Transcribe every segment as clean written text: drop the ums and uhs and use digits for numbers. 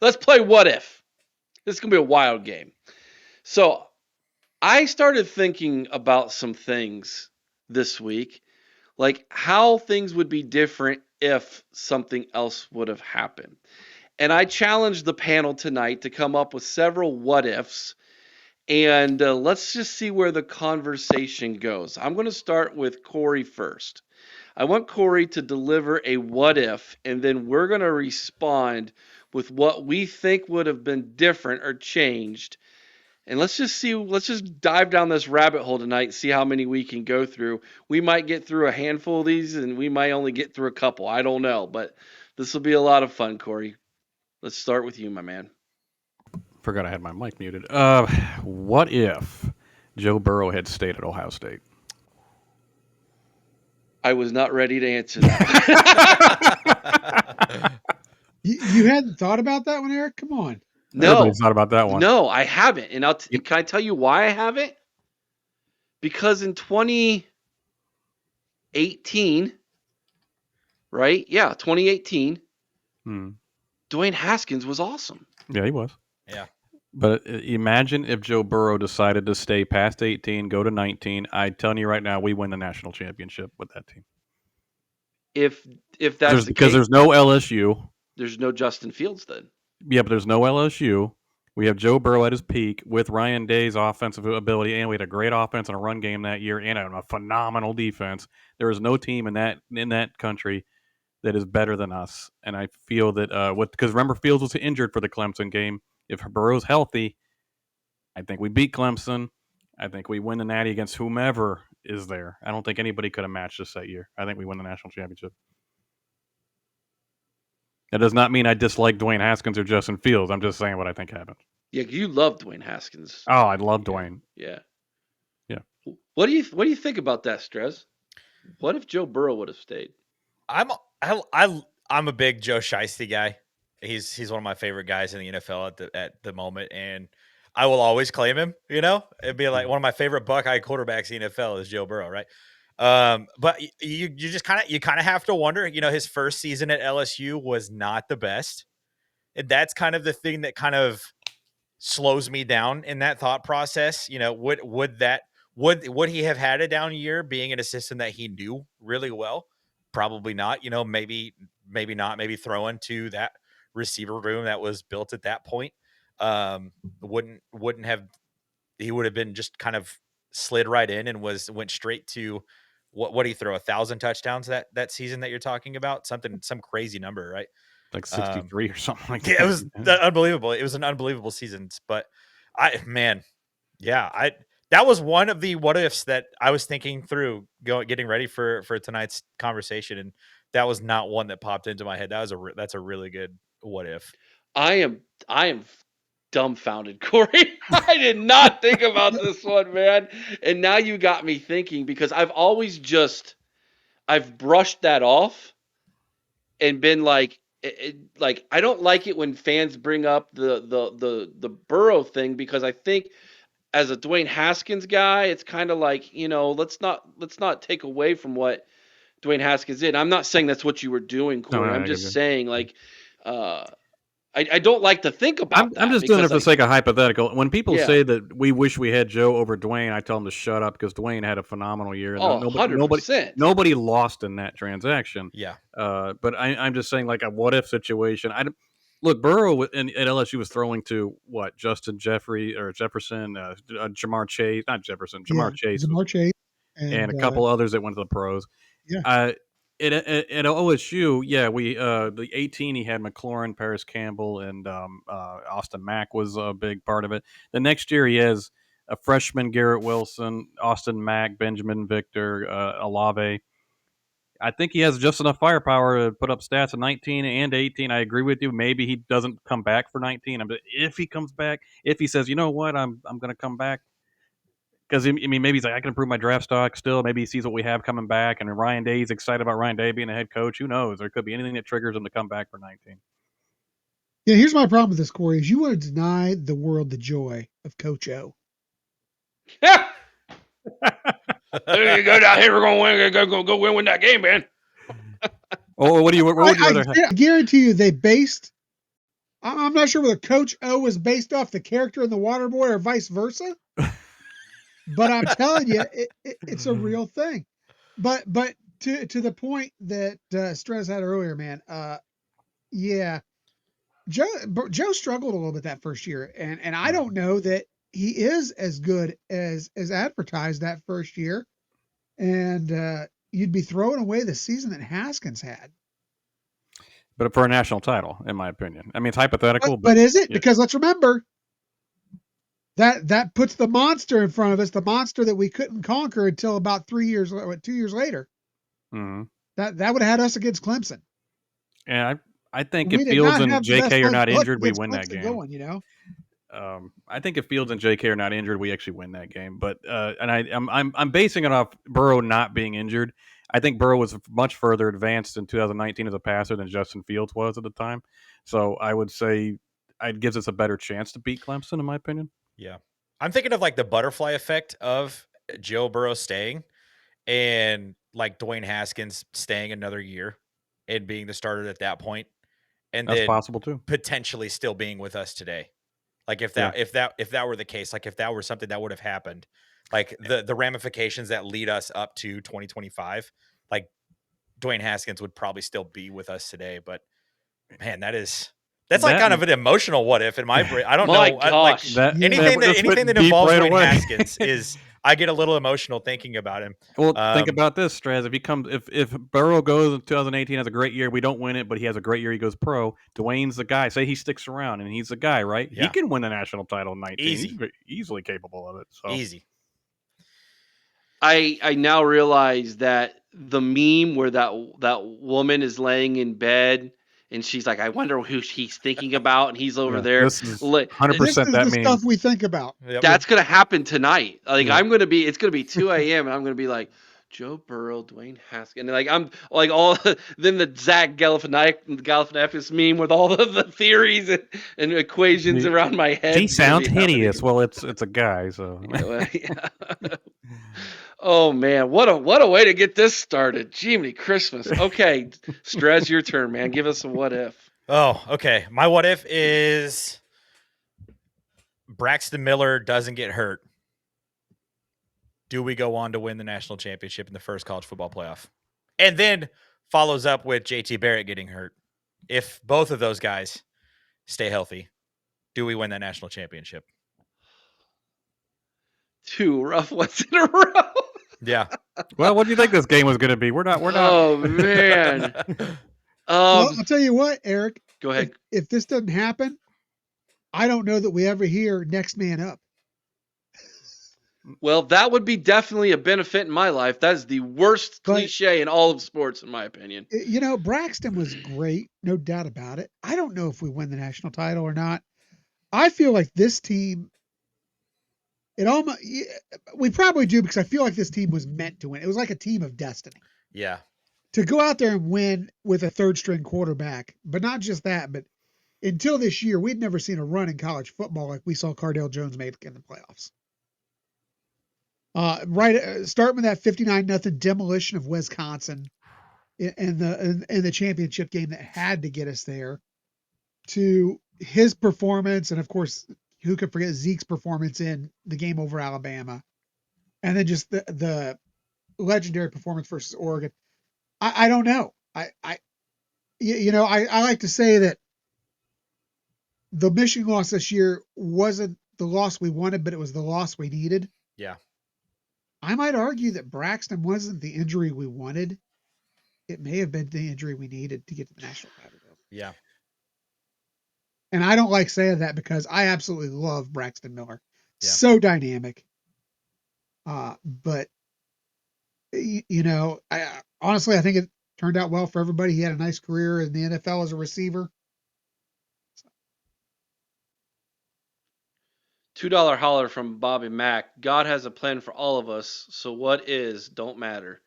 Let's play what if. This is going to be a wild game. So I started thinking about some things this week, like how things would be different if something else would have happened. And I challenged the panel tonight to come up with several what ifs. And let's just see where the conversation goes. I'm going to start with Cory first. I want Cory to deliver a what if, and then we're going to respond with what we think would have been different or changed. And let's just dive down this rabbit hole tonight and see how many we can go through. We might get through a handful of these, and we might only get through a couple. I don't know, but this will be a lot of fun, Cory. Let's start with you, my man. Forgot I had my mic muted. What if Joe Burrow had stayed at Ohio State? I was not ready to answer that. You hadn't thought about that one, Eric? Come on. No, Everybody's thought about that one. No, I haven't. And can I tell you why I haven't? Because in 2018, right? Yeah, 2018, Dwayne Haskins was awesome. Yeah, he was. Yeah. But imagine if Joe Burrow decided to stay past 18, go to 19. I'm telling you right now, we win the national championship with that team. If that's because there's no LSU. There's no Justin Fields then. Yeah, but there's no LSU. We have Joe Burrow at his peak with Ryan Day's offensive ability, and we had a great offense and a run game that year, and a phenomenal defense. There is no team in that country that is better than us. And I feel that because remember Fields was injured for the Clemson game. If Burrow's healthy, I think we beat Clemson. I think we win the Natty against whomever is there. I don't think anybody could have matched us that year. I think we win the national championship. That does not mean I dislike Dwayne Haskins or Justin Fields. I'm just saying what I think happened. Yeah, you love Dwayne Haskins. Oh, I love Dwayne. Yeah. Yeah. What do you think about that, Strez? What if Joe Burrow would have stayed? I'm a big Joe Shiesty guy. He's one of my favorite guys in the NFL at the moment, and I will always claim him. You know, it'd be like one of my favorite Buckeye quarterbacks in the NFL is Joe Burrow, right? But you just kind of have to wonder. You know, his first season at LSU was not the best, and that's kind of the thing that kind of slows me down in that thought process. You know, would he have had a down year being in a system that he knew really well? Probably not. You know, maybe not. Maybe throwing to that receiver room that was built at that point wouldn't have. He would have been just kind of slid right in and went straight to what did he throw 1,000 touchdowns that season that you're talking about? Some crazy number, right? Like 63 or something like that. Yeah, it was unbelievable. It was an unbelievable season. But that was one of the what ifs that I was thinking through getting ready for tonight's conversation, and that was not one that popped into my head. That's a really good what if. I am dumbfounded, Cory. I did not think about this one, man. And now you got me thinking, because I've brushed that off and been like I don't like it when fans bring up the Burrow thing, because I think as a Dwayne Haskins guy, it's kind of like, you know, let's not take away from what Dwayne Haskins did. I'm not saying that's what you were doing, Cory. I'm just saying, like, I don't like to think about I'm just doing it for the sake of hypothetical. When people say that we wish we had Joe over Dwayne, I tell them to shut up, because Dwayne had a phenomenal year. And 100%. Nobody lost in that transaction. Yeah. But I'm just saying, like, a what-if situation. Look, Burrow at LSU was throwing to, what, Justin Jefferson, Jamar Chase. Not Jefferson, Jamar Chase. Jamar Chase. And a couple others that went to the pros. Yeah. At OSU, the 18 he had McLaurin, Paris Campbell, and Austin Mack was a big part of it. The next year he has a freshman Garrett Wilson, Austin Mack, Benjamin Victor, Olave. I think he has just enough firepower to put up stats in 19 and 18. I agree with you. Maybe he doesn't come back for 19. If he comes back, if he says, you know what, I'm going to come back. Because, I mean, maybe he's like, I can improve my draft stock still. Maybe he sees what we have coming back. And Ryan Day's excited about Ryan Day being the head coach. Who knows? There could be anything that triggers him to come back for 19. Yeah, here's my problem with this, Cory, is you want to deny the world the joy of Coach O. There you go down here. We're going to go win that game, man. What would you rather have? I guarantee you they based I'm not sure whether Coach O was based off the character in The Waterboy or vice versa, but I'm telling you, it's a real thing. But to the point that Strez had earlier, man. Yeah, Joe struggled a little bit that first year, and I don't know that he is as good as advertised that first year. And you'd be throwing away the season that Haskins had. But for a national title, in my opinion, I mean it's hypothetical, But is it? yeah. Because let's remember that puts the monster in front of us, the monster that we couldn't conquer until about 2 years later. Mm-hmm. That would have had us against Clemson. And I think We if did Fields not and have the best J.K. are luck not injured, we against win that Clemson game. going. I think if Fields and J.K. are not injured, we actually win that game. But and I'm basing it off Burrow not being injured. I think Burrow was much further advanced in 2019 as a passer than Justin Fields was at the time. So I would say it gives us a better chance to beat Clemson, in my opinion. Yeah. I'm thinking of like the butterfly effect of Joe Burrow staying and like Dwayne Haskins staying another year and being the starter at that point, and That's then possible too. potentially still being with us today. Like if Yeah. that were the case, like if that were something that would have happened, like the ramifications that lead us up to 2025, like Dwayne Haskins would probably still be with us today. But man, that's like kind of an emotional what if in my brain. I don't My know. gosh. Anything let's that put deep involves right Dwayne away. Haskins is I get a little emotional thinking about him. Well, think about this, Strez. If Burrow goes in 2018 has a great year, we don't win it, but he has a great year, he goes pro. Dwayne's the guy. Say he sticks around and he's the guy, right? Yeah. He can win the national title in 19. Easy. He's easily capable of it. So Easy. I now realize that the meme where that woman is laying in bed and she's like, I wonder who he's thinking about, and he's over there. This is li- 100% This is that the meme. stuff we think about. Yep. That's gonna happen tonight. Like Yeah. it's gonna be 2 a.m. and I'm gonna be like, Joe Burrow, Dwayne Haskins, and like I'm like all then the Zach Galifianakis meme with all the theories and equations around my head. He is gonna sounds be happening. hideous. Well, it's a guy, so Yeah. Oh man, what a way to get this started. Jiminy Christmas. Okay, Strez, your turn, man. Give us a what if. Oh, okay. My what if is Braxton Miller doesn't get hurt. Do we go on to win the national championship in the first college football playoff? And then follows up with JT Barrett getting hurt. If both of those guys stay healthy, do we win that national championship? 2 rough ones in a row. Yeah. Well, what do you think this game was going to be? We're not. Oh man. Well, I'll tell you what, Eric. Go ahead. If this doesn't happen, I don't know that we ever hear next man up. Well, that would be definitely a benefit in my life. That is the worst cliche in all of sports, in my opinion. You know, Braxton was great, no doubt about it. I don't know if we win the national title or not. I feel like this team, we probably do, because I feel like this team was meant to win. It was like a team of destiny. Yeah. To go out there and win with a third string quarterback, but not just that, but until this year, we'd never seen a run in college football like we saw Cardale Jones make in the playoffs. Start with that 59-0 demolition of Wisconsin in the championship game that had to get us there, to his performance, and of course, who could forget Zeke's performance in the game over Alabama, and then just the legendary performance versus Oregon. I don't know. I like to say that the Michigan loss this year wasn't the loss we wanted, but it was the loss we needed. Yeah. I might argue that Braxton wasn't the injury we wanted. It may have been the injury we needed to get to the national title. Yeah. And I don't like saying that because I absolutely love Braxton Miller. Yeah. So dynamic. But honestly, I think it turned out well for everybody. He had a nice career in the NFL as a receiver. $2 holler from Bobby Mack. God has a plan for all of us, so what is don't matter.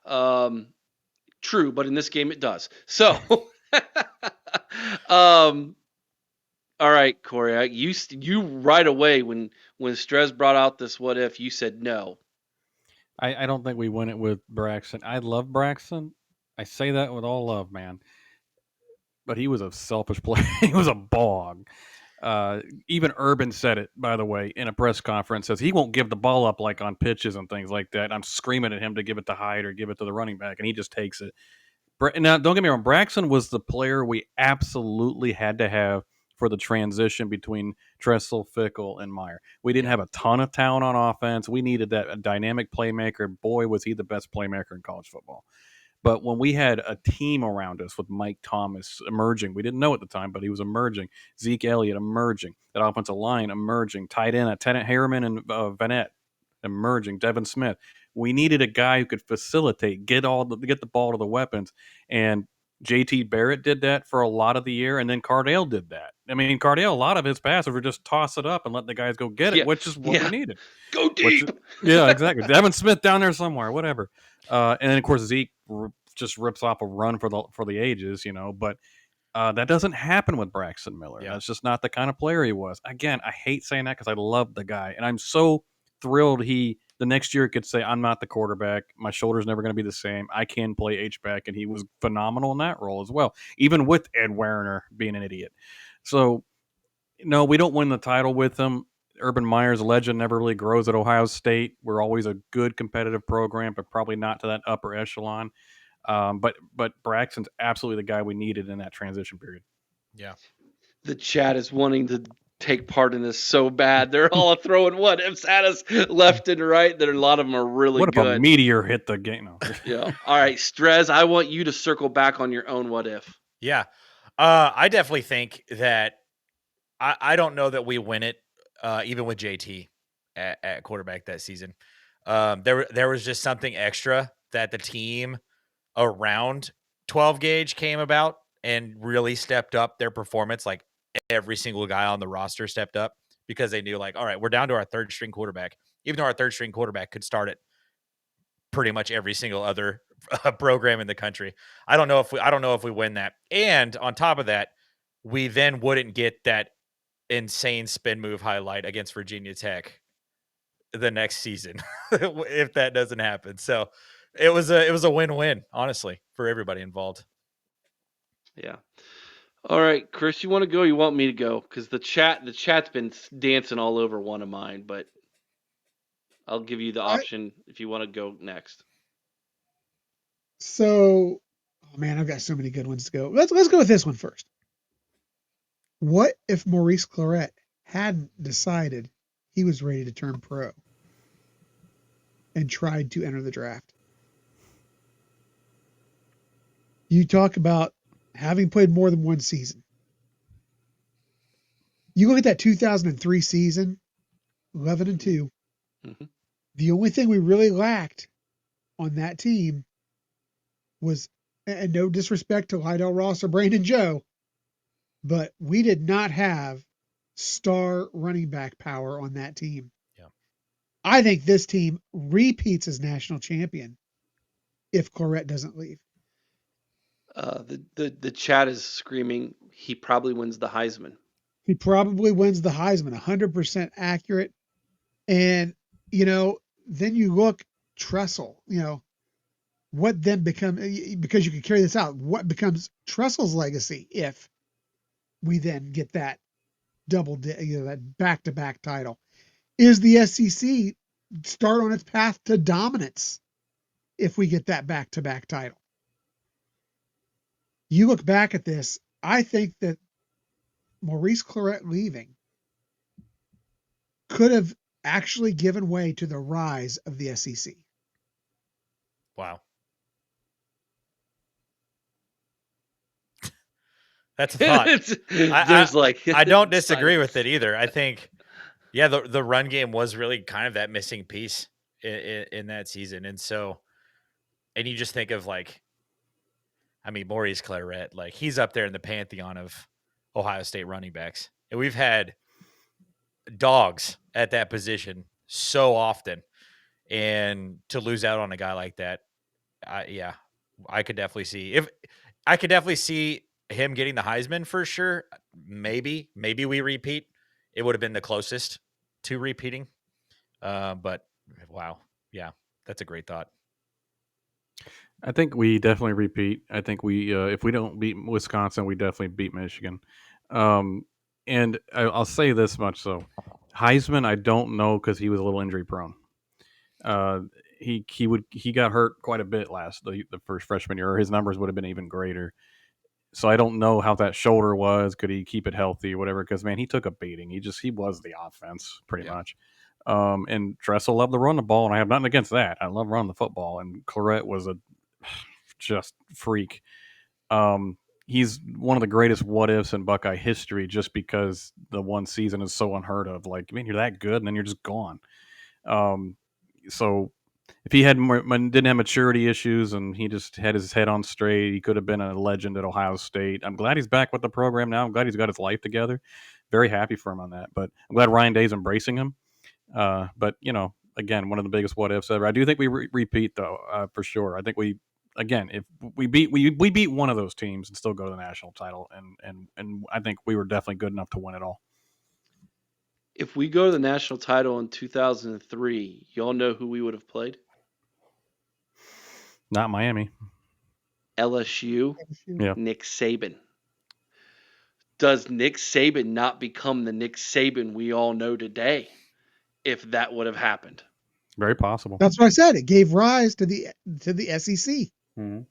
True, but in this game it does. So, all right, Cory, you right away when Strez brought out this what if, you said no. I don't think we win it with Braxton. I love Braxton. I say that with all love, man. but he was a selfish player. He was a bog. Even Urban said it, by the way, in a press conference, says he won't give the ball up like on pitches and things like that. I'm screaming at him to give it to Hyde or give it to the running back, and he just takes it. Now, don't get me wrong, Braxton was the player we absolutely had to have for the transition between Tressel, Fickle, and Meyer. We didn't have a ton of talent on offense. We needed that a dynamic playmaker. Boy, was he the best playmaker in college football. But when we had a team around us with Mike Thomas emerging, we didn't know at the time, but he was emerging. Zeke Elliott emerging. That offensive line emerging. Tight end, Tennant Harriman and Vanette emerging. Devin Smith. We needed a guy who could facilitate, get the ball to the weapons, and JT Barrett did that for a lot of the year, and then Cardale did that. I mean, Cardale, a lot of his passes were just toss it up and let the guys go get it, Yeah, which is what we needed. Go deep. Yeah, exactly. Devin Smith down there somewhere, whatever. And then of course Zeke just rips off a run for the ages, But that doesn't happen with Braxton Miller. Yeah. That's just not the kind of player he was. Again, I hate saying that because I love the guy, and I'm so thrilled the next year could say, I'm not the quarterback. My shoulder's never going to be the same. I can play H-back, and he was phenomenal in that role as well, even with Ed Werner being an idiot. So, no, we don't win the title with him. Urban Meyer's legend never really grows at Ohio State. We're always a good competitive program, but probably not to that upper echelon. But Braxton's absolutely the guy we needed in that transition period. Yeah. The chat is wanting to take part in this so bad. They're all throwing what ifs at us left and right. There, a lot of them are really what if good. a meteor hit the game? No. Yeah. All right, Strez, I want you to circle back on your own what if. Yeah. I definitely think that I don't know that we win it, even with JT at quarterback that season. There was just something extra that the team around 12 gauge came about and really stepped up their performance. Like every single guy on the roster stepped up because they knew, like, all right, we're down to our third string quarterback, even though our third string quarterback could start at pretty much every single other program in the country. I don't know if we win that. And on top of that, we then wouldn't get that insane spin move highlight against Virginia Tech the next season if that doesn't happen. So it was a win-win, honestly, for everybody involved. Yeah. All right, Chris, you want to go? Or you want me to go? Because the chat's been dancing all over one of mine, but I'll give you the option if you want to go next. So, oh man, I've got so many good ones to go. Let's go with this one first. What if Maurice Claret hadn't decided he was ready to turn pro and tried to enter the draft? You talk about having played more than one season. You look at that 2003 season, 11-2. Mm-hmm. The only thing we really lacked on that team was, and no disrespect to Lydell Ross or Brandon Joe, but we did not have star running back power on that team. Yeah. I think this team repeats as national champion if Claret doesn't leave. The chat is screaming he probably wins the Heisman. He probably wins the Heisman, 100% accurate. And, then you look Tressel, what then becomes, because you can carry this out, what becomes Tressel's legacy if we then get that that back-to-back title? Is the SEC start on its path to dominance if we get that back-to-back title? You look back at this, I think that Maurice Claret leaving could have actually given way to the rise of the SEC. Wow. That's a thought. I don't disagree with it either. I think, yeah, the run game was really kind of that missing piece in that season. And so, and you just think of Maurice Claret, like he's up there in the pantheon of Ohio State running backs. And we've had dogs at that position so often. And to lose out on a guy like that, I could definitely see him getting the Heisman for sure. Maybe we repeat. It would have been the closest to repeating. But wow. Yeah, that's a great thought. I think we definitely repeat. I think we, if we don't beat Wisconsin, we definitely beat Michigan. Um, and I'll say this much so: Heisman, I don't know because he was a little injury prone. Uh, he got hurt quite a bit the first freshman year. Or his numbers would have been even greater. So I don't know how that shoulder was. Could he keep it healthy or whatever? Because man, he took a beating. He was the offense pretty Yeah. much. And Dressel loved to run the ball, and I have nothing against that. I love running the football, and Claret was a just freak. Um, he's one of the greatest what ifs in Buckeye history, just because the one season is so unheard of. Like, man, you're that good, and then you're just gone. Um, so if he didn't have maturity issues and he just had his head on straight, he could have been a legend at Ohio State. I'm glad he's back with the program now. I'm glad he's got his life together. Very happy for him on that. But I'm glad Ryan Day's embracing him. But again, one of the biggest what ifs ever. I do think we repeat though, for sure. I think again, if we beat one of those teams and still go to the national title, and I think we were definitely good enough to win it all. If we go to the national title in 2003, y'all know who we would have played? Not Miami. LSU, Yeah. Nick Saban. Does Nick Saban not become the Nick Saban we all know today if that would have happened? Very possible. That's what I said. It gave rise to the SEC. Mm-hmm.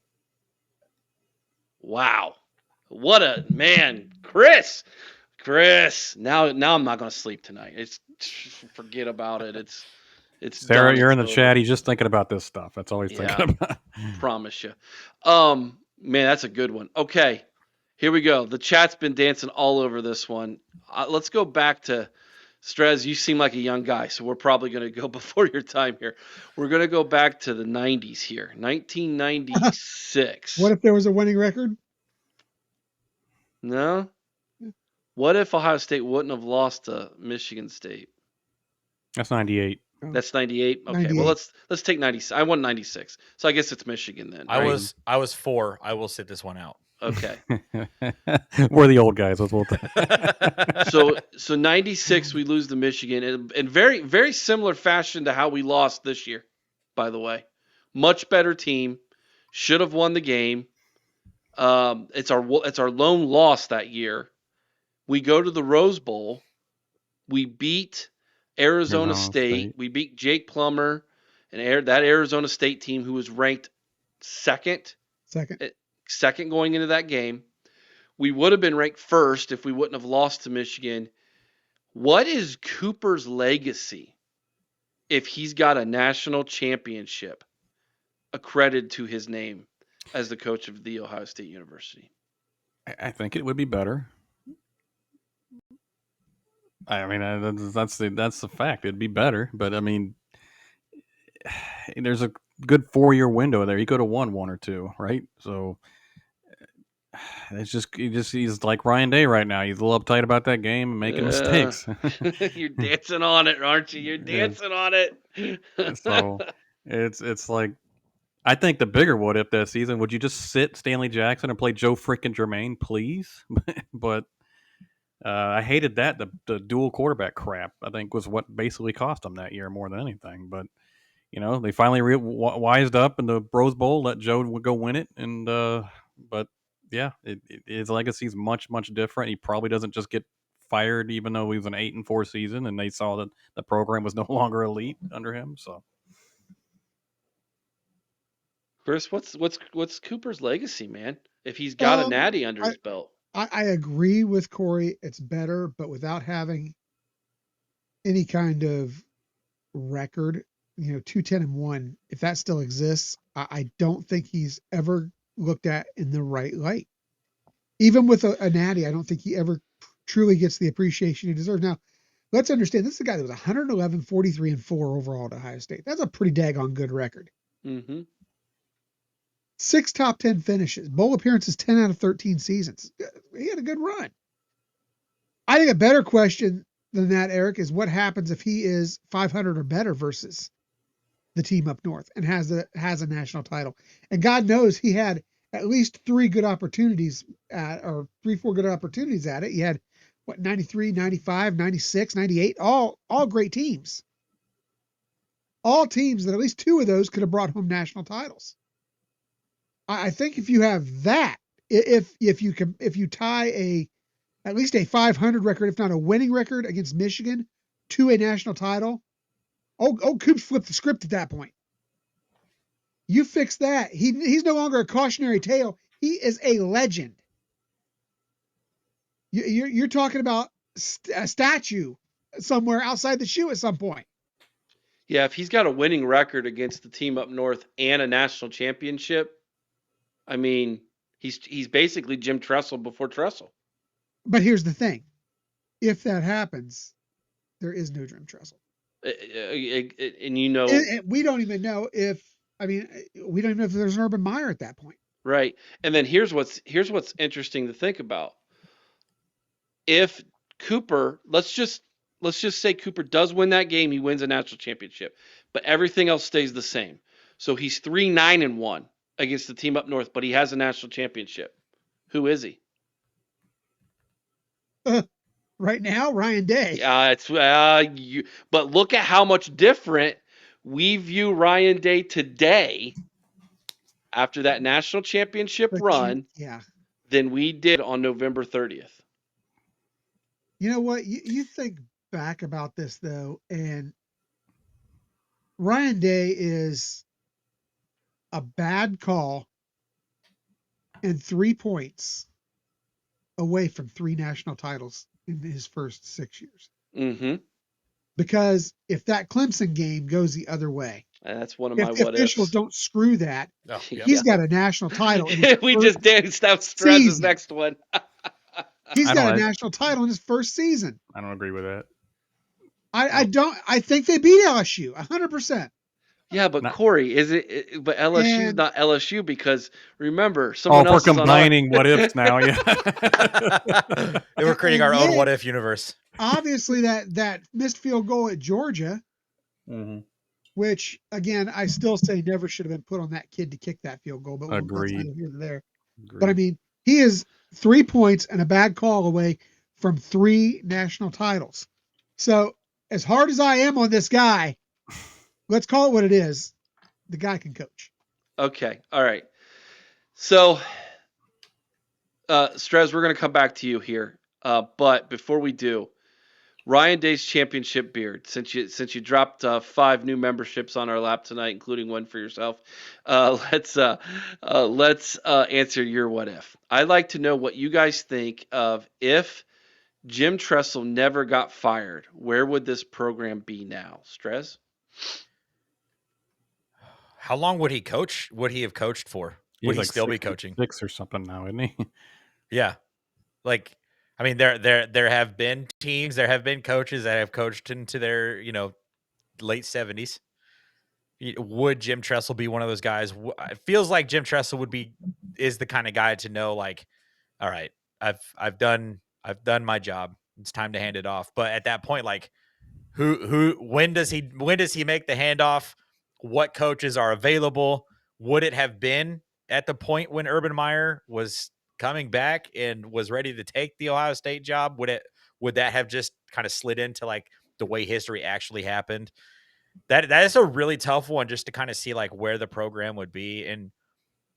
Wow. What a man, Chris. Now I'm not going to sleep tonight. It's forget about it. It's Sarah, done. you're It's in the over. chat. He's just thinking about this stuff. That's all he's Yeah. thinking about. Promise you. Man, that's a good one. Okay. Here we go. The chat's been dancing all over this one. Let's go back to Strez. You seem like a young guy, so we're probably going to go before your time here. We're going to go back to the 90s here. 1996. What if there was a winning record? No? What if Ohio State wouldn't have lost to Michigan State? That's 98. That's 98. Okay, 98. well let's take 96. I won 96, so I guess it's Michigan then. I right? was 4. I will sit this one out. Okay. We're the old guys. We'll So 96 we lose to Michigan in very very similar fashion to how we lost this year. By the way, much better team, should have won the game. It's our lone loss that year. We go to the Rose Bowl. We beat Arizona State. We beat Jake Plummer and that Arizona State team who was ranked second going into that game. We would have been ranked first if we wouldn't have lost to Michigan. What is Cooper's legacy if he's got a national championship accredited to his name as the coach of the Ohio State University? I think it would be better. I mean, that's the fact. It'd be better, but I mean, there's a good 4-year window there. He could have won one or two, right? So he's like Ryan Day right now. He's a little uptight about that game and making mistakes. You're dancing on it, aren't you? You're dancing on it. So it's like, I think the bigger what if that season, would you just sit Stanley Jackson and play Joe freaking Germain, please? But I hated that the dual quarterback crap. I think was what basically cost them that year more than anything. But they finally wised up in the Rose Bowl, let Joe go win it, and but yeah, his legacy is much different. He probably doesn't just get fired, even though he was an 8-4 season, and they saw that the program was no longer elite under him. So, Chris, what's Cooper's legacy, man? If he's got a natty under his belt. I agree with Cory. It's better, but without having any kind of record, 2-10-1, if that still exists, I don't think he's ever looked at in the right light. Even with a natty, I don't think he ever truly gets the appreciation he deserves. Now, let's understand, this is a guy that was 111, 43, and 4 overall at Ohio State. That's a pretty daggone good record. Mm-hmm. 6 top 10 finishes, bowl appearances 10 out of 13 seasons. He had a good run. I think a better question than that, Eric, is what happens if he is 500 or better versus the team up north and has a national title. And God knows he had at least 3 good opportunities or 3-4 good opportunities at it. He had 93, 95, 96, 98, all great teams. All teams that at least 2 of those could have brought home national titles. I think if you have that, if you tie at least a 500 record, if not a winning record against Michigan to a national title, old Coops flipped the script at that point. You fix that, he's no longer a cautionary tale. He is a legend. You're talking about a statue somewhere outside the shoe at some point. Yeah, if he's got a winning record against the team up north and a national championship, I mean, he's basically Jim Tressel before Tressel. But here's the thing: if that happens, there is no Jim Tressel, And you know, and we don't even know if. I mean, we don't even know if there's an Urban Meyer at that point. right? And then here's what's interesting to think about. If Cooper, let's just say Cooper does win that game, he wins a national championship, but everything else stays the same. So he's 3-9-1 against the team up north, but he has a national championship. Who is he? Right now, Ryan Day. It's but look at how much different we view Ryan Day today after that national championship run than we did on November 30th. You know what? You think back about this though, and Ryan Day is a bad call and 3 points away from 3 national titles in his first 6 years. Mm-hmm. Because if that Clemson game goes the other way, that's one of if my the what officials ifs. don't screw that, Yep. he's got a national title. We just danced out Strez's next one. He's got a national title in his first season. I don't agree with that. I think they beat LSU 100%. Yeah, but Cory, but LSU's not LSU because remember someone else. We're combining what ifs now. Yeah, we're creating our own what if universe. Obviously, that missed field goal at Georgia, which again I still say never should have been put on that kid to kick that field goal. But agreed. There. But I mean, he is 3 points and a bad call away from 3 national titles. So as hard as I am on this guy, let's call it what it is. The guy can coach. Okay. All right. So, Strez, we're going to come back to you here. But before we do, Ryan Day's championship beard. Since you dropped 5 new memberships on our lap tonight, including one for yourself, let's answer your what if. I'd like to know what you guys think of if Jim Tressel never got fired. Where would this program be now, Strez? How long would he coach? Would he have coached for? Would he still be coaching? 6 or something now, isn't he? Yeah, like I mean, there have been teams, there have been coaches that have coached into their late 70s. Would Jim Tressel be one of those guys? It feels like Jim Tressel is the kind of guy to know, like, all right, I've done my job. It's time to hand it off. But at that point, like, when does he make the handoff? What coaches are available? Would it have been at the point when Urban Meyer was coming back and was ready to take the Ohio State job? Would that have just kind of slid into like the way history actually happened? That is a really tough one just to kind of see like where the program would be. And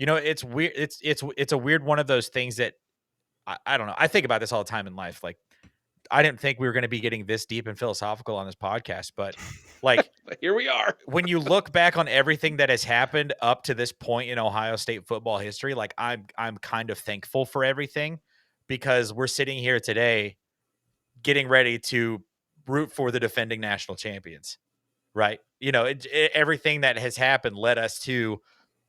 it's weird. It's a weird one of those things that I don't know. I think about this all the time in life. Like, I didn't think we were going to be getting this deep and philosophical on this podcast, but like here we are. When you look back on everything that has happened up to this point in Ohio State football history, like I'm kind of thankful for everything, because we're sitting here today getting ready to root for the defending national champions, right? Everything that has happened led us to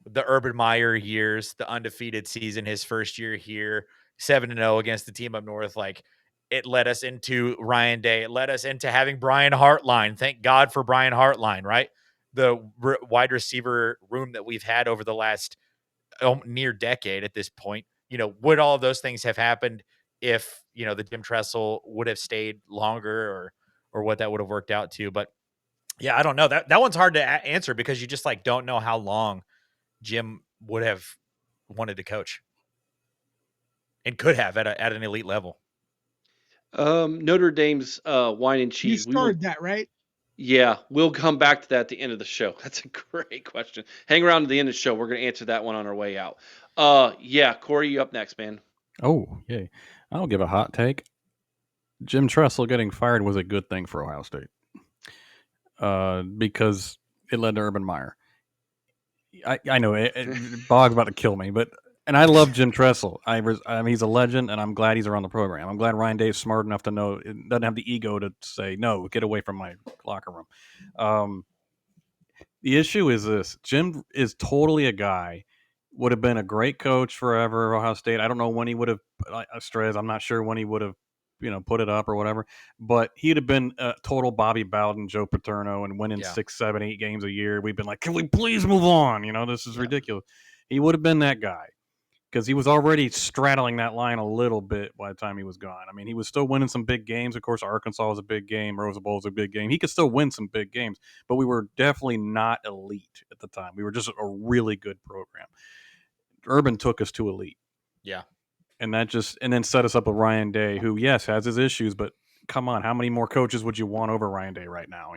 the Urban Meyer years, the undefeated season, his first year here, 7-0 against the team up north. Like, it led us into Ryan Day. It led us into having Brian Hartline. Thank God for Brian Hartline, right? The wide receiver room that we've had over the last near decade at this point. Would all of those things have happened if, the Jim Tressel would have stayed longer, or what that would have worked out to? But yeah, I don't know. That one's hard to answer, because you just like don't know how long Jim would have wanted to coach and could have at an elite level. Notre Dame's wine and cheese. You started that, right? Yeah, we'll come back to that at the end of the show. That's a great question. Hang around to the end of the show. We're going to answer that one on our way out. Yeah, Cory, you up next, man. Oh, yay. I'll give a hot take. Jim Tressel getting fired was a good thing for Ohio State because it led to Urban Meyer. I know Bog's about to kill me, and I love Jim Tressel. I mean, he's a legend, and I'm glad he's around the program. I'm glad Ryan Day's smart enough to know it doesn't have the ego to say no, get away from my locker room. The issue is this: Jim is totally a guy. Would have been a great coach forever, Ohio State. I don't know when he would have Strez. I'm not sure when he would have, put it up or whatever. But he'd have been a total Bobby Bowden, Joe Paterno, and winning Yeah. 6, 7, 8 games a year. We've been like, can we please move on? This is ridiculous. He would have been that guy because he was already straddling that line a little bit by the time he was gone. I mean, he was still winning some big games. Of course, Arkansas was a big game. Rose Bowl was a big game. He could still win some big games, but we were definitely not elite at the time. We were just a really good program. Urban took us to elite. Yeah. And then set us up with Ryan Day, who, yes, has his issues, but come on, how many more coaches would you want over Ryan Day right now,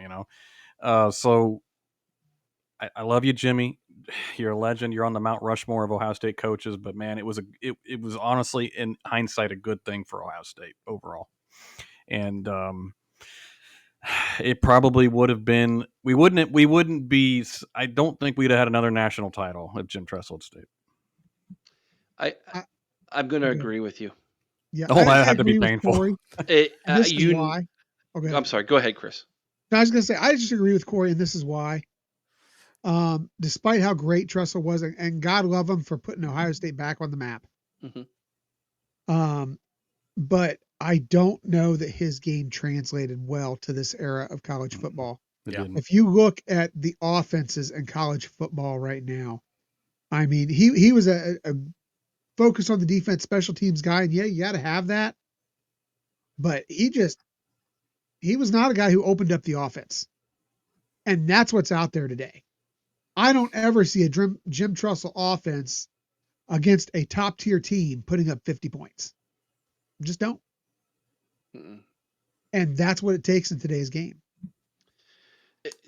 So I love you, Jimmy. You're a legend. You're on the Mount Rushmore of Ohio State coaches, but man, it was honestly, in hindsight, a good thing for Ohio State overall. And it probably would have been. We wouldn't be. I don't think we'd have had another national title if Jim Tressel had stayed. I'm going to agree with you. Yeah, Oh, that I had to be agree with painful. Cory. It, And this is why. Okay. I'm sorry. Go ahead, Chris. No, I was going to say, I just agree with Cory, and this is why. Despite how great Tressel was, and God love him for putting Ohio State back on the map. Mm-hmm. But I don't know that his game translated well to this era of college football. Yeah. If you look at the offenses in college football right now, I mean, he was a focus on the defense, special teams guy, and yeah, you got to have that. But he was not a guy who opened up the offense, and that's what's out there today. I don't ever see a Jim Tressel offense against a top tier team putting up 50 points. Just don't. Mm-mm. And that's what it takes in today's game.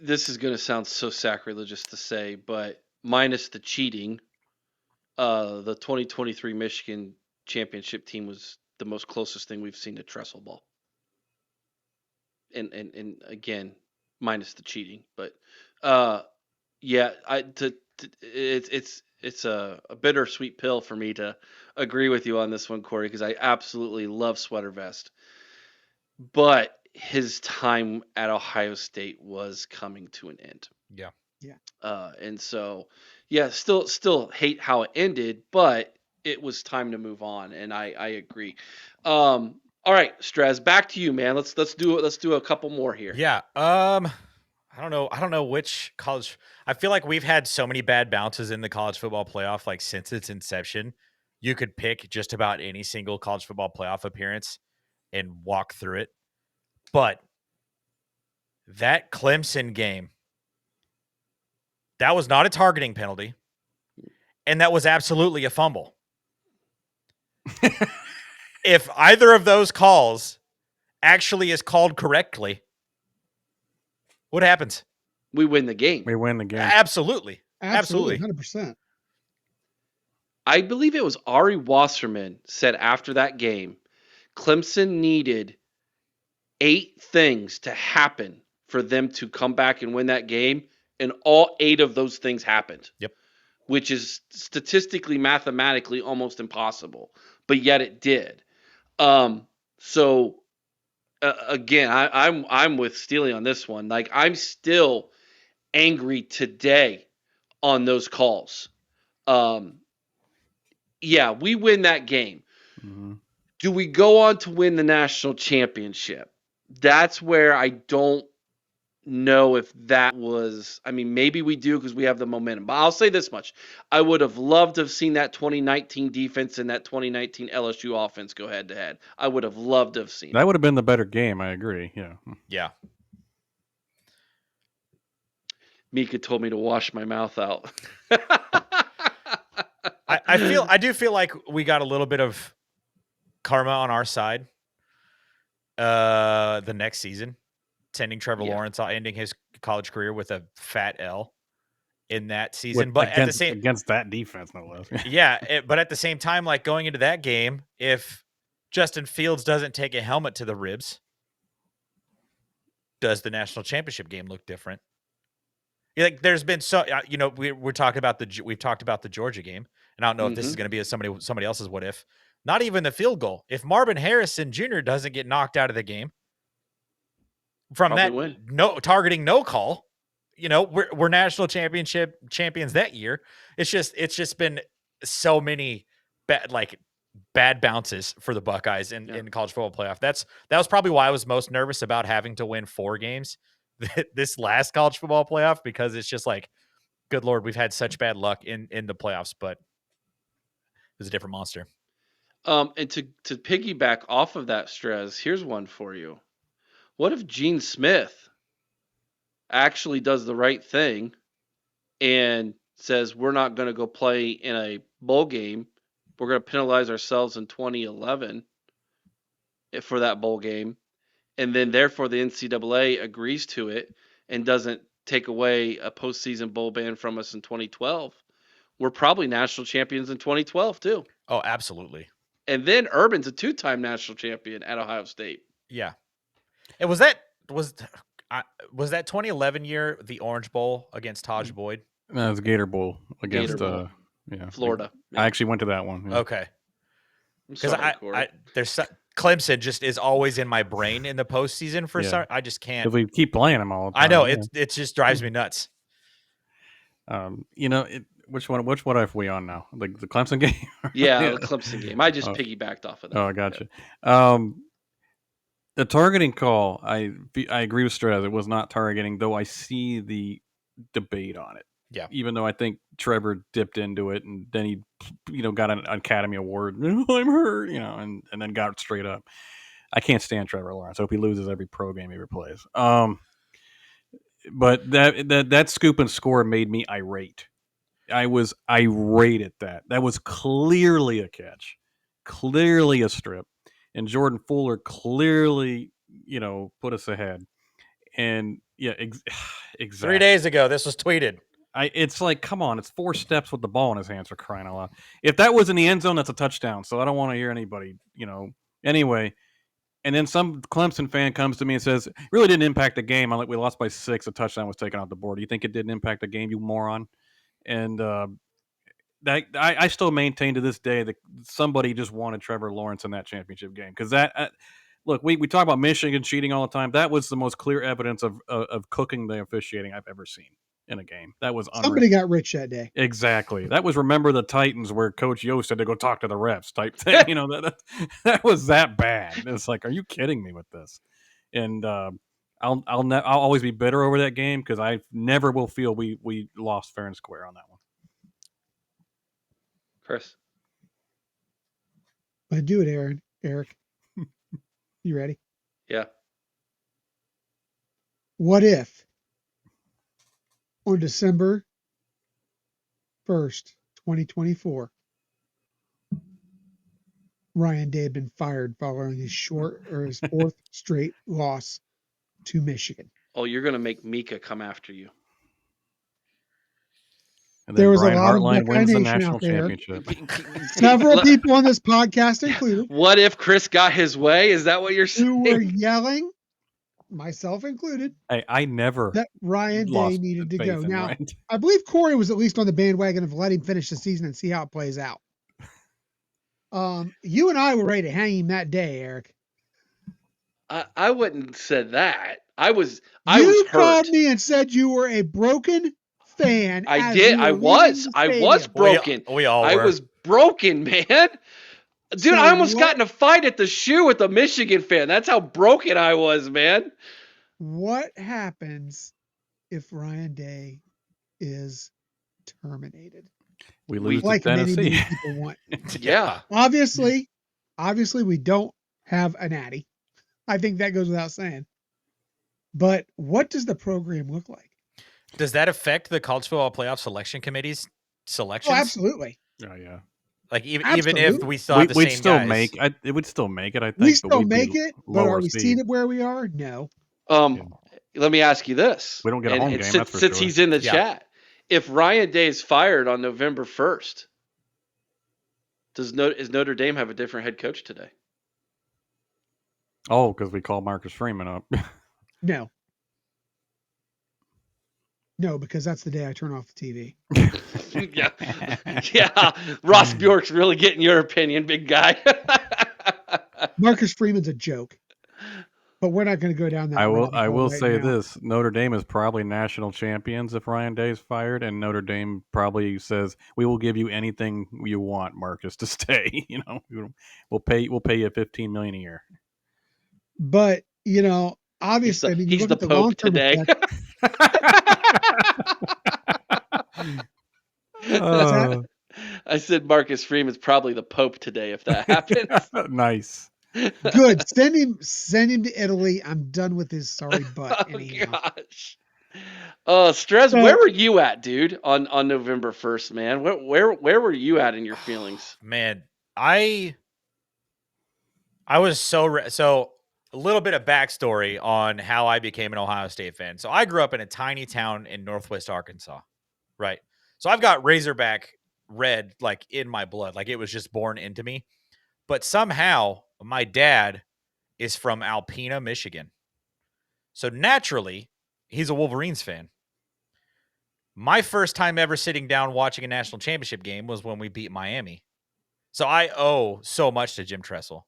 This is going to sound so sacrilegious to say, but minus the cheating, the 2023 Michigan championship team was the most closest thing we've seen to Tressel ball. And again, minus the cheating, but yeah, it's a bittersweet pill for me to agree with you on this one, Cory, because I absolutely love Sweater Vest, but his time at Ohio State was coming to an end. Yeah. And so, yeah, still hate how it ended, but it was time to move on, and I agree. All right, Strez, back to you, man. Let's do a couple more here. Yeah. I don't know which college. I feel like we've had so many bad bounces in the college football playoff, like since its inception. You could pick just about any single college football playoff appearance and walk through it. But that Clemson game, that was not a targeting penalty, and that was absolutely a fumble. If either of those calls actually is called correctly, what happens? We win the game. We win the game. Absolutely. 100%. I believe it was Ari Wasserman said after that game, Clemson needed 8 things to happen for them to come back and win that game, and all 8 of those things happened. Yep. Which is statistically, mathematically almost impossible, but yet it did. So again, I'm with Steely on this one. Like, I'm still angry today on those calls. Yeah, we win that game. Mm-hmm. Do we go on to win the national championship? That's where I don't know if that was. I mean, maybe we do because we have the momentum. But I'll say this much: I would have loved to have seen that 2019 defense and that 2019 LSU offense go head to head. I would have loved to have seen that. Would have been the better game. I agree. Yeah. Yeah. Mika told me to wash my mouth out. I do feel like we got a little bit of karma on our side the next season. sending Trevor Yeah. Lawrence ending his college career with a fat L in that season. But at the same against that defense, no less. but at the same time, like going into that game, if Justin Fields doesn't take a helmet to the ribs, does the national championship game look different? Like there's been we're talking about we've talked about the Georgia game, and I don't know if this is going to be somebody else's what if. Not even the field goal. If Marvin Harrison Jr. doesn't get knocked out of the game from Probably that targeting no call, we're national championship champions that year. It's just been so many bad bounces for the Buckeyes in college football playoff. That was probably why I was most nervous about having to win 4 games this last college football playoff, because it's just like, good Lord, we've had such bad luck in the playoffs, but it was a different monster. And to piggyback off of that, Strez, here's one for you. What if Gene Smith actually does the right thing and says we're not going to go play in a bowl game? We're going to penalize ourselves in 2011 for that bowl game, and then therefore the NCAA agrees to it and doesn't take away a postseason bowl ban from us in 2012. We're probably national champions in 2012 too. Oh, absolutely. And then Urban's a 2-time national champion at Ohio State. Yeah. And was that 2011 year the Orange Bowl against Taj Boyd? No, it was Gator Bowl against Gator Bowl. Florida. Yeah. I actually went to that one. Yeah. Okay. Because Clemson just is always in my brain in the postseason for some. I just can't. If we keep playing them all the time. I know it just drives me nuts. Which one are we on now? Like the Clemson game? Yeah, the Clemson game. I just piggybacked off of that. Oh, I gotcha. Yeah. The targeting call, I agree with Strez. It was not targeting, though I see the debate on it. Yeah. Even though I think Trevor dipped into it and then he, got an Academy Award. I'm hurt, and then got it straight up. I can't stand Trevor Lawrence. I hope he loses every pro game he ever plays. But that scoop and score made me irate. I was irate at that. That was clearly a catch, clearly a strip. And Jordan Fuller clearly, put us ahead. And yeah, exactly. 3 days ago, this was tweeted. It's like, come on, it's 4 steps with the ball in his hands, for crying out loud. If that was in the end zone, that's a touchdown. So I don't want to hear anybody, Anyway, and then some Clemson fan comes to me and says, really didn't impact the game. I'm like, we lost by 6. A touchdown was taken off the board. Do you think it didn't impact the game, you moron? And I still maintain to this day that somebody just wanted Trevor Lawrence in that championship game, because look, we talk about Michigan cheating all the time. That was the most clear evidence of cooking the officiating I've ever seen in a game. That was unreal. Somebody got rich that day. Exactly. That was Remember the Titans, where Coach Yost had to go talk to the refs type thing. That was that bad. It's like, are you kidding me with this? And I'll always be bitter over that game, because I never will feel we lost fair and square on that one. Chris. But do it, Eric. You ready? Yeah. What if on December 1st, 2024, Ryan Day had been fired following his 4th straight loss to Michigan? Oh, you're going to make Mika come after you. And then there was Brian a lot Hartline of wins the Nation national out there. championship. Several people on this podcast included. What if Chris got his way? Is that what you're saying? Who were yelling, myself included, Hey, I never that Ryan Day needed to go. Now, Ryan. I believe Cory was at least on the bandwagon of let him finish the season and see how it plays out. You and I were ready to hang him that day, Eric. I wouldn't have said that. I was You hurt. called me and said you were a broken fan. I did. I was broken. We all were. I was broken, man. Dude, So I almost got in a fight at the shoe with a Michigan fan. That's how broken I was, man. What happens if Ryan Day is terminated? We lose Like to Tennessee. many people want. Yeah. Obviously, we don't have a natty. I think that goes without saying. But what does the program look like? Does that affect the college football playoff selection committee's selections? Oh, absolutely. Oh yeah. Like even Absolutely. if we thought the we'd same still guys. it would still make it. I think We but still we'd be make it, but are lower we seed. seeing it where we are? No. let me ask you this. We don't get a home game, since, that's for since sure. he's in the Yeah. chat, if Ryan Day is fired on November 1st, does Notre Dame have a different head coach today? Oh, because we called Marcus Freeman up. No. No, because that's the day I turn off the TV. Yeah. Ross Bjork's really getting your opinion, big guy. Marcus Freeman's a joke. But we're not going to go down that I will. rabbit I hole will right say now. this: Notre Dame is probably national champions if Ryan Day's fired, and Notre Dame probably says, "We will give you anything you want, Marcus, to stay." We'll pay you $15 million a year. But, obviously, I mean, you he's look the at the Pope long-term today. effect. What's that? I said Marcus Freeman's probably the Pope today if that happens. Nice. Good. Send him to Italy. I'm done with his sorry butt. Oh Anyhow. gosh. Strez, So- where were you at, dude, on November 1st, man? Where were you at in your feelings? Man, I was so a little bit of backstory on how I became an Ohio State fan. So I grew up in a tiny town in Northwest Arkansas, right? So I've got Razorback red like in my blood, like it was just born into me. But somehow my dad is from Alpena, Michigan. So naturally, he's a Wolverines fan. My first time ever sitting down watching a national championship game was when we beat Miami. So I owe so much to Jim Tressel,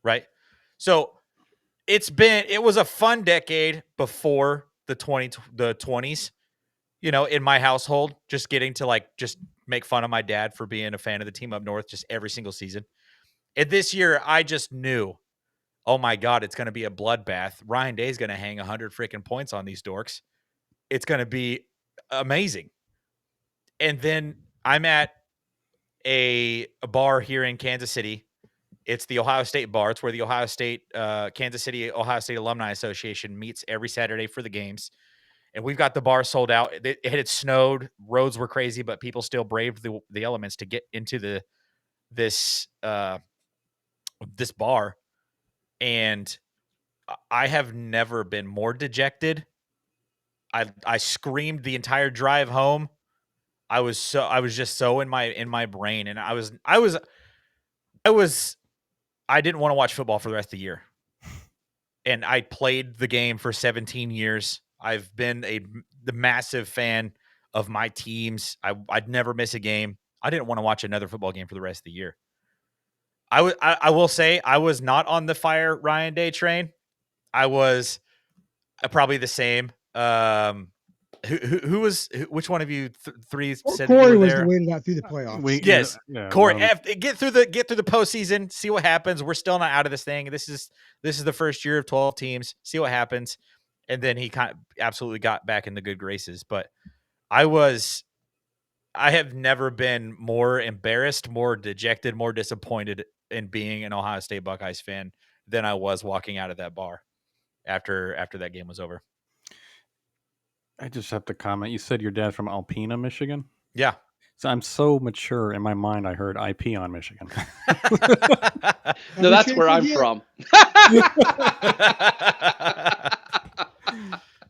right? So it was a fun decade before the 20s, in my household, just getting to just make fun of my dad for being a fan of the team up north just every single season. And this year I just knew, oh my God, it's going to be a bloodbath. Ryan Day's going to hang 100 freaking points on these dorks. It's going to be amazing. And then I'm at a bar here in Kansas City. It's the Ohio State bar. It's where the Kansas City Ohio State Alumni Association meets every Saturday for the games. And we've got the bar sold out. It had snowed. Roads were crazy, but people still braved the elements to get into this bar. And I have never been more dejected. I screamed the entire drive home. I was just so in my brain, and I didn't want to watch football for the rest of the year. And I played the game for 17 years. I've been the massive fan of my teams. I'd never miss a game. I didn't want to watch another football game for the rest of the year. I will say I was not on the fire Ryan Day train. I was probably the same. Which one of you three said that you Corey were was the there? waited out through the playoffs. Yes, Yeah, Cory, no, get through the postseason. See what happens. We're still not out of this thing. This is the first year of 12 teams. See what happens, and then he kind of absolutely got back in the good graces. But I have never been more embarrassed, more dejected, more disappointed in being an Ohio State Buckeyes fan than I was walking out of that bar after that game was over. I just have to comment. You said your dad's from Alpena, Michigan? Yeah. So I'm so mature in my mind. I heard IP on Michigan. No, that's where I'm from.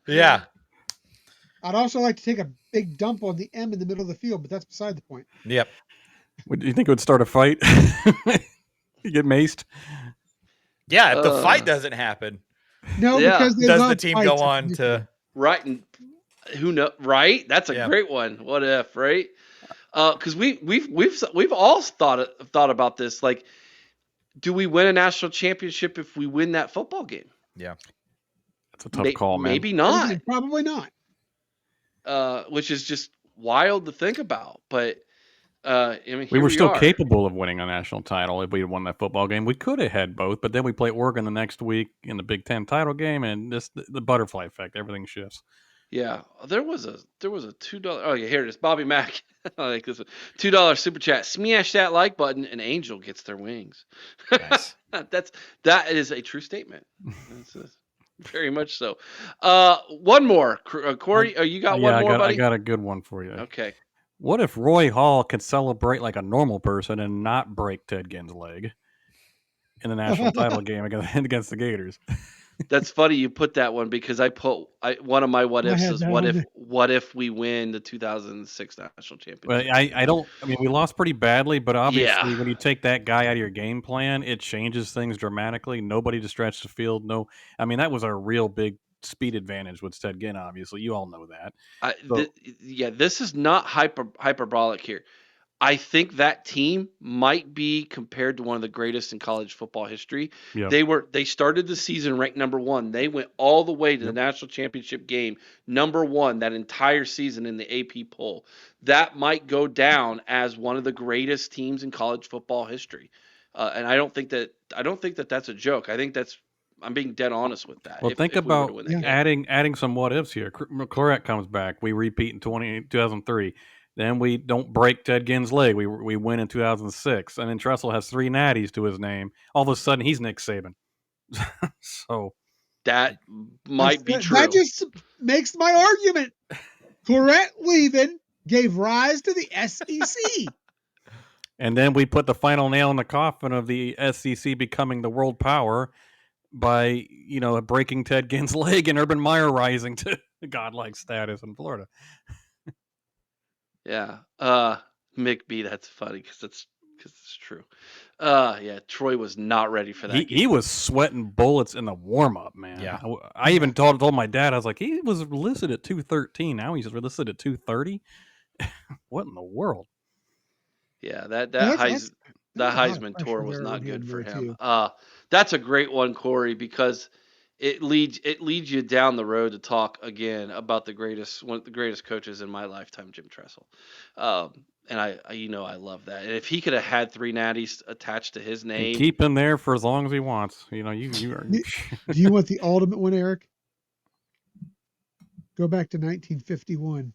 Yeah. I'd also like to take a big dump on the M in the middle of the field, but that's beside the point. Yep. Do you think it would start a fight? You get maced? Yeah, if the fight doesn't happen, No, Yeah. because they does love the team fights go at on Michigan. to Right, and who know? Right, that's a Yeah. great one. What if? Right, because we've all thought about this. Like, do we win a national championship if we win that football game? Yeah. That's a tough call, man. Maybe not. Probably not. Which is just wild to think about. But I mean, We here were still are. capable of winning a national title if we had won that football game. We could have had both, but then we play Oregon the next week in the Big Ten title game, and the butterfly effect, everything shifts. Yeah, there was a $2. Oh yeah, here it is. Bobby Mack. I like this one. $2 super chat. Smash that like button, and Angel gets their wings. Nice. that is a true statement. Very much so. One more, Cory. You got one more, buddy? I got a good one for you. Okay. What if Roy Hall could celebrate like a normal person and not break Ted Ginn's leg in the national title game against the Gators? That's funny you put that one because one of my what I ifs had is that on there. what if we win the 2006 national Well, championship? I don't. I mean, we lost pretty badly, but Yeah. obviously, when you take that guy out of your game plan, it changes things dramatically. Nobody to stretch the field. No, I mean that was our real big speed advantage with Ted Ginn. Obviously, you all know that. So Yeah, this is not hyperbolic here. I think that team might be compared to one of the greatest in college football history. yeah, They started the season ranked number 1. They went all the way to the yep. national championship game, number 1 that entire season in the AP poll. That might go down as one of the greatest teams in college football history. And I don't think that that's a joke. I'm being dead honest with that. Well, think If we were to about win that Yeah. game. adding some what ifs here. Correct comes back. We repeat in 2003. Then we don't break Ted Ginn's leg. We win in 2006. And then Tressel has 3 natties to his name. All of a sudden, he's Nick Saban. So, That might be That true. just makes my argument. Correct leaving gave rise to the SEC. and then we put the final nail in the coffin of the SEC becoming the world power by breaking Ted Ginn's leg and Urban Meyer rising to godlike status in Florida. Yeah. Mick B, that's funny because it's true. Yeah, Troy was not ready for that He game. was sweating bullets in the warm up, man. Yeah. I even told my dad, I was like, he was listed at 213. Now he's listed at 230. What in the world? Yeah, that That's that a lot of Heisman tour pressure was there not on good him, for though, him. too. That's a great one, Corey, because it leads you down the road to talk again about one of the greatest coaches in my lifetime, Jim Tressel. And I love that. And if he could have had 3 natties attached to his And name, keep him there for as long as he wants. You are. Do you want the ultimate one, Eric? Go back to 1951.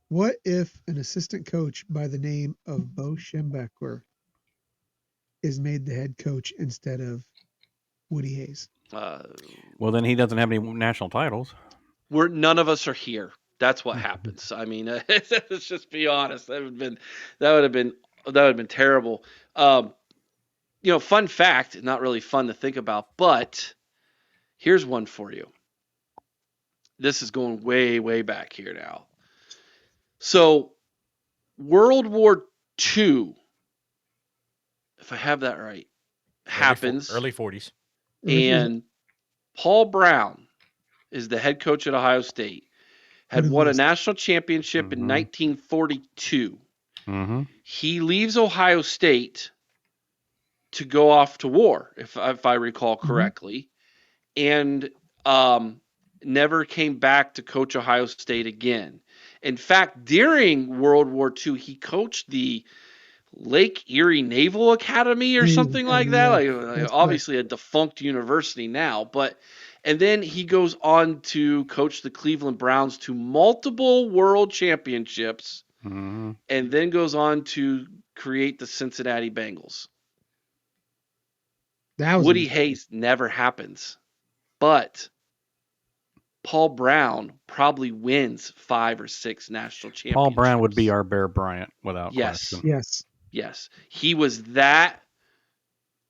What if an assistant coach by the name of Bo Schembechler is made the head coach instead of Woody Hayes? Well, then he doesn't have any national titles. none of us are here. That's what happens. I mean, let's just be honest. That would have been terrible. Fun fact, not really fun to think about, but here's one for you. This is going way, way back here now. So, World War II, if I have that right, happens, Early 40s. and Paul Brown is the head coach at Ohio State. Had won a national championship in 1942. Mm-hmm. He leaves Ohio State to go off to war, if I recall correctly, and never came back to coach Ohio State again. In fact, during World War II, he coached the Lake Erie Naval Academy or something like that. Yeah, Like obviously a defunct university now, and then he goes on to coach the Cleveland Browns to multiple world championships, Mm-hmm. and then goes on to create the Cincinnati Bengals. Woody Hayes never happens, but Paul Brown probably wins 5 or 6 national championships. Paul Brown would be our Bear Bryant without question. Yes. He was that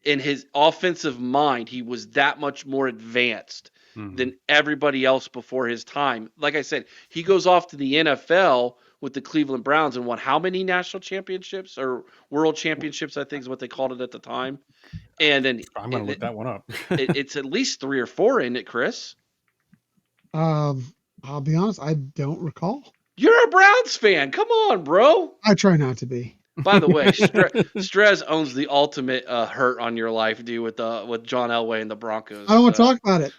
in his offensive mind. He was that much more advanced than everybody else before his time. Like I said, he goes off to the NFL with the Cleveland Browns and won how many national championships or world championships, I think is what they called it at the time. And then I'm going to look that one up. It's at least 3 or 4, isn't it, Chris? I'll be honest, I don't recall. You're a Browns fan. Come on, bro. I try not to be. By the way, Strez owns the ultimate hurt on your life, dude, with John Elway and the Broncos. I don't want to talk about it.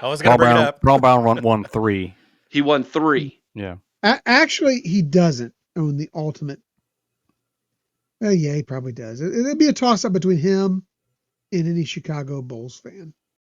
I was going to bring it up. Paul Brown won 3. He won 3. Yeah. Actually, he doesn't own the ultimate. Yeah, he probably does. It'd be a toss-up between him and any Chicago Bulls fan.